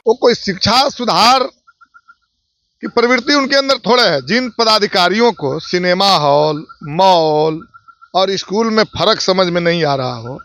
वो कोई शिक्षा सुधार की प्रवृत्ति उनके अंदर थोड़े है। जिन पदाधिकारियों को सिनेमा हॉल, मॉल और स्कूल में फर्क समझ में नहीं आ रहा हो,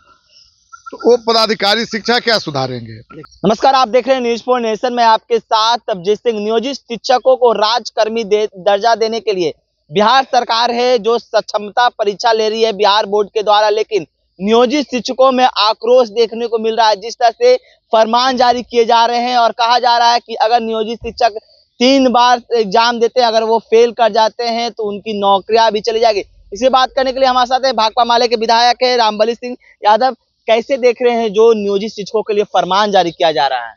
तो वो पदाधिकारी शिक्षा क्या सुधारेंगे। नमस्कार, आप देख रहे हैं न्यूज़ फॉर नेशन में आपके साथ अभिजीत सिंह। नियोजित शिक्षकों को राजकर्मी दर्जा देने के लिए बिहार सरकार है जो सक्षमता परीक्षा ले रही है बिहार बोर्ड के द्वारा, लेकिन नियोजित शिक्षकों में आक्रोश देखने को मिल रहा है। जिस तरह से फरमान जारी किए जा रहे हैं और कहा जा रहा है कि अगर नियोजित शिक्षक 3 बार एग्जाम देते हैं, अगर वो फेल कर जाते हैं तो उनकी नौकरियां भी चली जाएगी। इसे बात करने के लिए हमारे साथ है भाकपा माले के विधायक है रामबली सिंह यादव। कैसे देख रहे हैं जो नियोजित शिक्षकों के लिए फरमान जारी किया जा रहा है?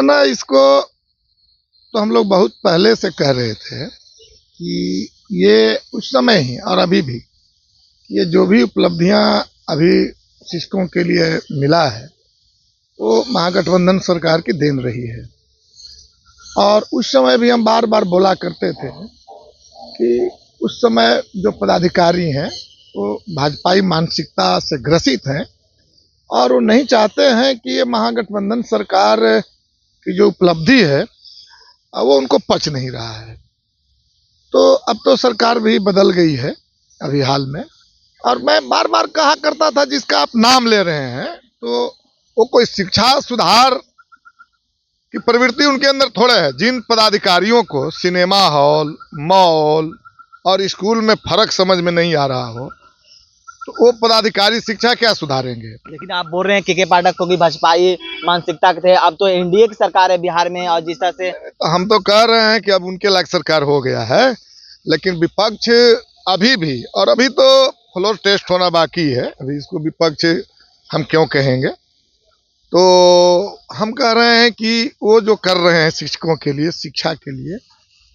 ना इसको तो हम लोग बहुत पहले से कह रहे थे कि ये उस समय ही और अभी भी ये जो भी उपलब्धियां अभी शिक्षकों के लिए मिला है वो महागठबंधन सरकार की देन रही है। और उस समय भी हम बार बार बोला करते थे कि उस समय जो पदाधिकारी हैं वो भाजपाई मानसिकता से ग्रसित हैं और वो नहीं चाहते हैं कि ये महागठबंधन सरकार की जो उपलब्धि है वो उनको पच नहीं रहा है। तो अब तो सरकार भी बदल गई है अभी हाल में, और मैं बार बार कहा करता था जिसका आप नाम ले रहे हैं तो वो कोई शिक्षा सुधार की प्रवृत्ति उनके अंदर थोड़े है। जिन पदाधिकारियों को सिनेमा हॉल, मॉल और स्कूल में फर्क समझ में नहीं आ रहा हो, तो वो पदाधिकारी शिक्षा क्या सुधारेंगे। लेकिन आप बोल रहे हैं के पाठक को भी भाजपाई मानसिकता के थे, अब तो एनडीए की सरकार है बिहार में, और जिस तरह से तो हम तो कह रहे हैं कि अब उनके लायक सरकार हो गया है, लेकिन विपक्ष अभी भी, और अभी तो फ्लोर टेस्ट होना बाकी है, अभी इसको विपक्ष हम क्यों कहेंगे। तो हम कह रहे हैं कि वो जो कर रहे हैं शिक्षकों के लिए, शिक्षा के लिए,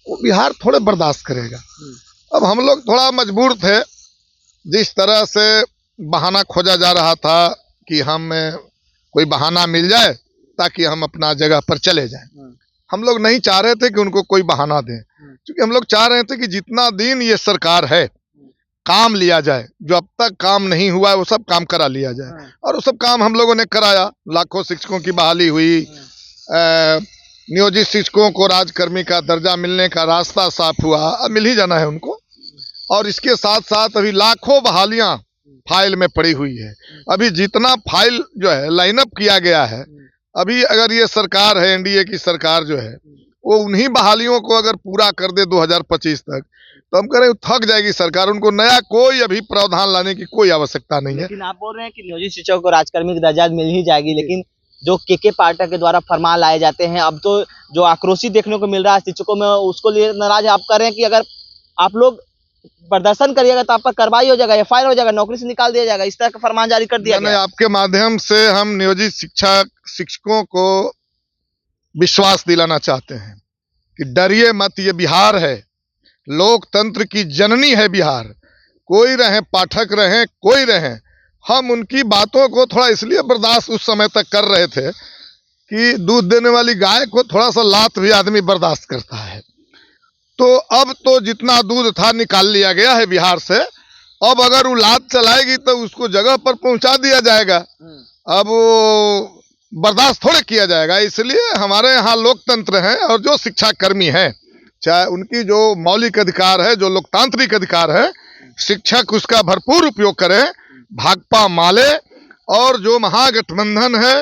वो बिहार थोड़े बर्दाश्त करेगा। अब हम लोग थोड़ा मजबूर थे, जिस तरह से बहाना खोजा जा रहा था कि हमें कोई बहाना मिल जाए ताकि हम अपना जगह पर चले जाएं। हम लोग नहीं चाह रहे थे कि उनको कोई बहाना दें, क्योंकि हम लोग चाह रहे थे कि जितना दिन ये सरकार है काम लिया जाए, जो अब तक काम नहीं हुआ है वो सब काम करा लिया जाए। और वो सब काम हम लोगों ने कराया। लाखों शिक्षकों की बहाली हुई, नियोजित शिक्षकों को राजकर्मी का दर्जा मिलने का रास्ता साफ हुआ, अब मिल ही जाना है उनको। और इसके साथ साथ अभी लाखों बहालियां फाइल में पड़ी हुई है। अभी जितना फाइल जो है लाइनअप किया गया है, अभी अगर ये सरकार है, एनडीए की सरकार जो है, वो उन्हीं बहालियों को अगर पूरा कर दे 2025 तक, तो हम कह रहे हैं थक जाएगी सरकार। उनको नया कोई अभी प्रावधान लाने की कोई आवश्यकता नहीं है। लेकिन आप बोल रहे हैं कि नियोजित शिक्षकों को राजकर्मी की दर्जा मिल ही जाएगी, लेकिन जो के पाठक के द्वारा फरमान लाए जाते हैं, अब तो जो आक्रोशित देखने को मिल रहा है शिक्षकों में, उसको लिए नाराज आप कर रहे हैं कि अगर आप लोग प्रदर्शन करिएगा तो आप पर कार्रवाई हो जाएगा, एफआईआर हो जाएगा, नौकरी से निकाल दिया जाएगा, इस तरह का फरमान जारी कर दिया गया। आपके माध्यम से हम नियोजित शिक्षकों को विश्वास दिलाना चाहते हैं कि डरिए मत, ये बिहार है, लोकतंत्र की जननी है बिहार। कोई रहे, पाठक रहे, कोई रहे, हम उनकी बातों को थोड़ा इसलिए बर्दाश्त उस समय तक कर रहे थे कि दूध देने वाली गाय को थोड़ा सा लात भी आदमी बर्दाश्त करता है। तो अब तो जितना दूध था निकाल लिया गया है बिहार से, अब अगर वो लात चलाएगी तो उसको जगह पर पहुंचा दिया जाएगा। अब वो बर्दाश्त थोड़े किया जाएगा। इसलिए हमारे यहाँ लोकतंत्र है, और जो शिक्षा कर्मी है, चाहे उनकी जो मौलिक अधिकार है, जो लोकतांत्रिक अधिकार है, शिक्षक उसका भरपूर उपयोग करें। भाकपा माले और जो महागठबंधन है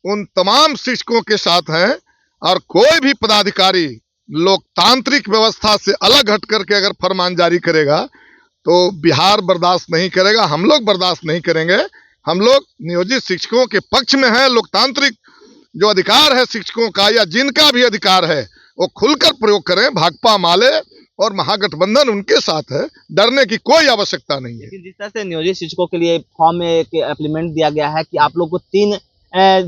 उन तमाम शिक्षकों के साथ हैं, और कोई भी पदाधिकारी लोकतांत्रिक व्यवस्था से अलग हट करके अगर फरमान जारी करेगा तो बिहार बर्दाश्त नहीं करेगा, हम लोग बर्दाश्त नहीं करेंगे। हम लोग नियोजित शिक्षकों के पक्ष में हैं। लोकतांत्रिक जो अधिकार है शिक्षकों का, या जिनका भी अधिकार है, वो खुलकर प्रयोग करें। भाकपा माले और महागठबंधन उनके साथ है, डरने की कोई आवश्यकता नहीं है। लेकिन जिस तरह से नियोजित शिक्षकों के लिए फॉर्म में एक एप्लीमेंट दिया गया है कि आप लोग को 3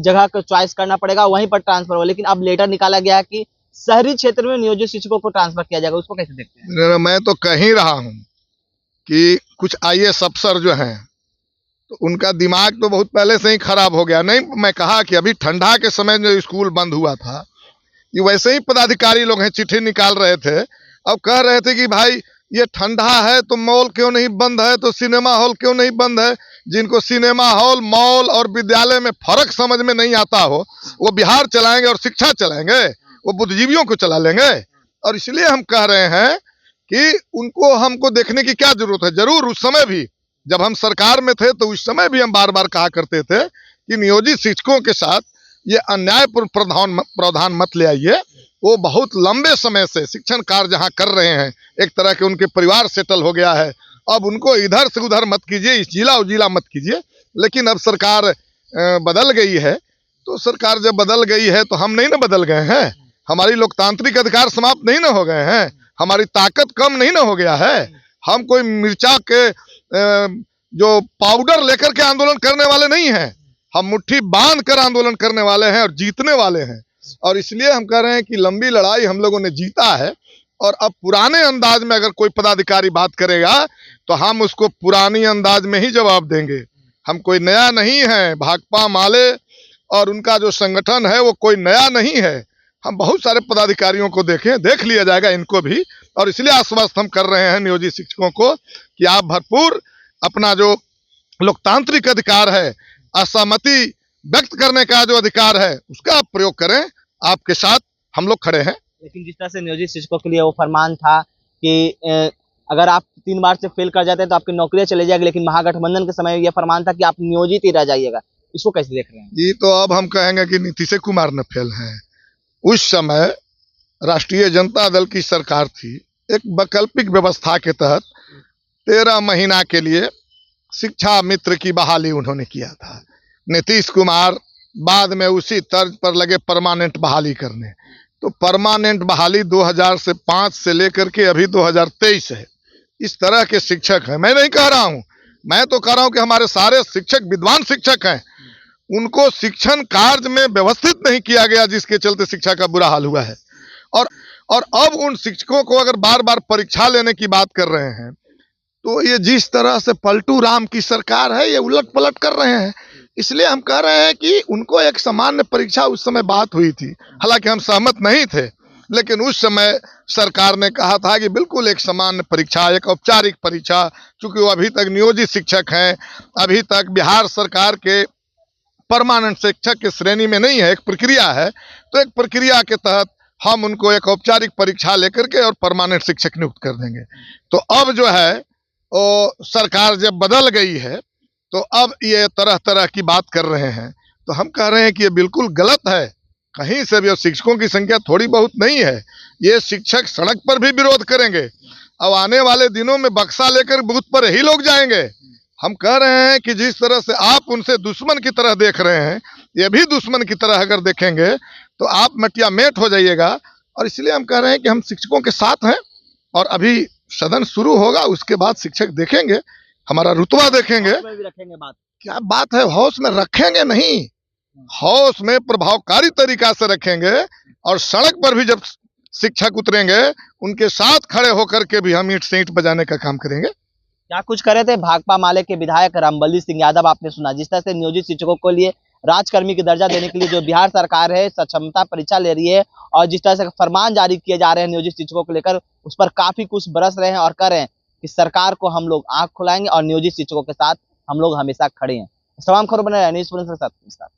जगह का चॉइस करना पड़ेगा, वहीं पर ट्रांसफर हो, लेकिन अब लेटर निकाला गया है कि शहरी क्षेत्र में नियोजित शिक्षकों को ट्रांसफर किया जाएगा, उसको कैसे देखते हैं? मैं तो कह ही रहा हूं कि कुछ आईएएस अफसर जो हैं तो उनका दिमाग तो बहुत पहले से ही खराब हो गया। नहीं, मैं कहा कि अभी ठंडा के समय जो स्कूल बंद हुआ था, ये वैसे ही पदाधिकारी लोग हैं, चिट्ठी निकाल रहे थे, अब कह रहे थे कि भाई ये ठंडा है तो मॉल क्यों नहीं बंद है, तो सिनेमा हॉल क्यों नहीं बंद है। जिनको सिनेमा हॉल, मॉल और विद्यालय में फर्क समझ में नहीं आता हो, वो बिहार चलाएंगे और शिक्षा चलाएंगे, वो बुद्धिजीवियों को चला लेंगे। और इसलिए हम कह रहे हैं कि उनको हमको देखने की क्या जरूरत है। जरूर उस समय भी जब हम सरकार में थे तो उस समय भी हम बार बार कहा करते थे कि नियोजित शिक्षकों के साथ ये अन्यायपूर्ण प्रावधान मत ले आइए। वो बहुत लंबे समय से शिक्षण कार्य जहाँ कर रहे हैं, एक तरह के उनके परिवार सेटल हो गया है, अब उनको इधर से उधर मत कीजिए, इस जिला उस जिला मत कीजिए। लेकिन अब सरकार बदल गई है, तो सरकार जब बदल गई है तो हम नहीं ना बदल गए हैं, हमारी लोकतांत्रिक अधिकार समाप्त नहीं ना हो गए हैं, हमारी ताकत कम नहीं ना हो गया है। हम कोई मिर्चा के जो पाउडर लेकर के आंदोलन करने वाले नहीं हैं, हम मुट्ठी बांध कर आंदोलन करने वाले हैं और जीतने वाले हैं। और इसलिए हम कह रहे हैं कि लंबी लड़ाई हम लोगों ने जीता है, और अब पुराने अंदाज में अगर कोई पदाधिकारी बात करेगा तो हम उसको पुरानी अंदाज में ही जवाब देंगे। हम कोई नया नहीं है, भाकपा माले और उनका जो संगठन है वो कोई नया नहीं है। हम बहुत सारे पदाधिकारियों को देख लिया जाएगा इनको भी, और इसलिए आश्वस्त हम कर रहे हैं नियोजित शिक्षकों को कि आप भरपूर अपना जो लोकतांत्रिक अधिकार है, असहमति व्यक्त करने का जो अधिकार है, उसका आप प्रयोग करें। आपके साथ हम लोग खड़े हैं। लेकिन जिस तरह से नियोजित शिक्षकों के लिए वो फरमान था कि अगर आप 3 बार से फेल कर जाते हैं तो आपकी नौकरियां चली जाएगी, लेकिन महागठबंधन के समय ये फरमान था कि आप नियोजित ही रह जाइएगा, इसको कैसे देख रहे हैं? जी, तो अब हम कहेंगे कि नीतीश कुमार न फेल हैं। उस समय राष्ट्रीय जनता दल की सरकार थी, एक वैकल्पिक व्यवस्था के तहत 13 महीना के लिए शिक्षा मित्र की बहाली उन्होंने किया था। नीतीश कुमार बाद में उसी तर्ज पर लगे परमानेंट बहाली करने। तो परमानेंट बहाली 2005 से लेकर के अभी 2023 है। इस तरह के शिक्षक हैं। मैं नहीं कह रहा हूं, मैं तो कह रहा हूं कि हमारे सारे शिक्षक विद्वान शिक्षक हैं, उनको शिक्षण कार्य में व्यवस्थित नहीं किया गया, जिसके चलते शिक्षा का बुरा हाल हुआ है। और अब उन शिक्षकों को अगर बार बार परीक्षा लेने की बात कर रहे हैं, तो ये जिस तरह से पलटू राम की सरकार है, ये उलट पलट कर रहे हैं। इसलिए हम कह रहे हैं कि उनको एक सामान्य परीक्षा, उस समय बात हुई थी, हालांकि हम सहमत नहीं थे, लेकिन उस समय सरकार ने कहा था कि बिल्कुल एक सामान्य परीक्षा, एक औपचारिक परीक्षा, चूंकि वो अभी तक नियोजित शिक्षक हैं, अभी तक बिहार सरकार के परमानेंट शिक्षक की श्रेणी में नहीं है, एक प्रक्रिया है, तो एक प्रक्रिया के तहत हम उनको एक औपचारिक परीक्षा लेकर के और परमानेंट शिक्षक नियुक्त कर देंगे। तो अब जो है वो सरकार जब बदल गई है, तो अब ये तरह तरह की बात कर रहे हैं, तो हम कह रहे हैं कि ये बिल्कुल गलत है। कहीं से भी शिक्षकों की संख्या थोड़ी बहुत नहीं है, ये शिक्षक सड़क पर भी विरोध करेंगे। अब आने वाले दिनों में बक्सा लेकर बूथ पर ही लोग जाएंगे। हम कह रहे हैं कि जिस तरह से आप उनसे दुश्मन की तरह देख रहे हैं, ये भी दुश्मन की तरह अगर देखेंगे तो आप मटिया मेट हो जाइएगा। और इसलिए हम कह रहे हैं कि हम शिक्षकों के साथ हैं, और अभी सदन शुरू होगा, उसके बाद शिक्षक देखेंगे, हमारा रुतबा देखेंगे। भी रखेंगे बात, क्या बात है, हौस में रखेंगे नहीं, हौस में प्रभावकारी तरीका से रखेंगे। और सड़क पर भी जब शिक्षक उतरेंगे, उनके साथ खड़े होकर के भी हम ईंट से ईंट बजाने का काम करेंगे। क्या कुछ करे थे भाकपा माले के विधायक रामबली सिंह यादव, आपने सुना जिस तरह से नियोजित शिक्षकों को लिए राजकर्मी की दर्जा देने के लिए जो बिहार सरकार है सक्षमता परीक्षा ले रही है, और जिस तरह से फरमान जारी किए जा रहे हैं नियोजित शिक्षकों को लेकर, उस पर काफी कुछ बरस रहे हैं और कह रहे हैं कि सरकार को हम लोग आंख खुलाएंगे और नियोजित शिक्षकों के साथ हम लोग हमेशा खड़े हैं। तमाम खबरों बने न्यूज़ के साथ।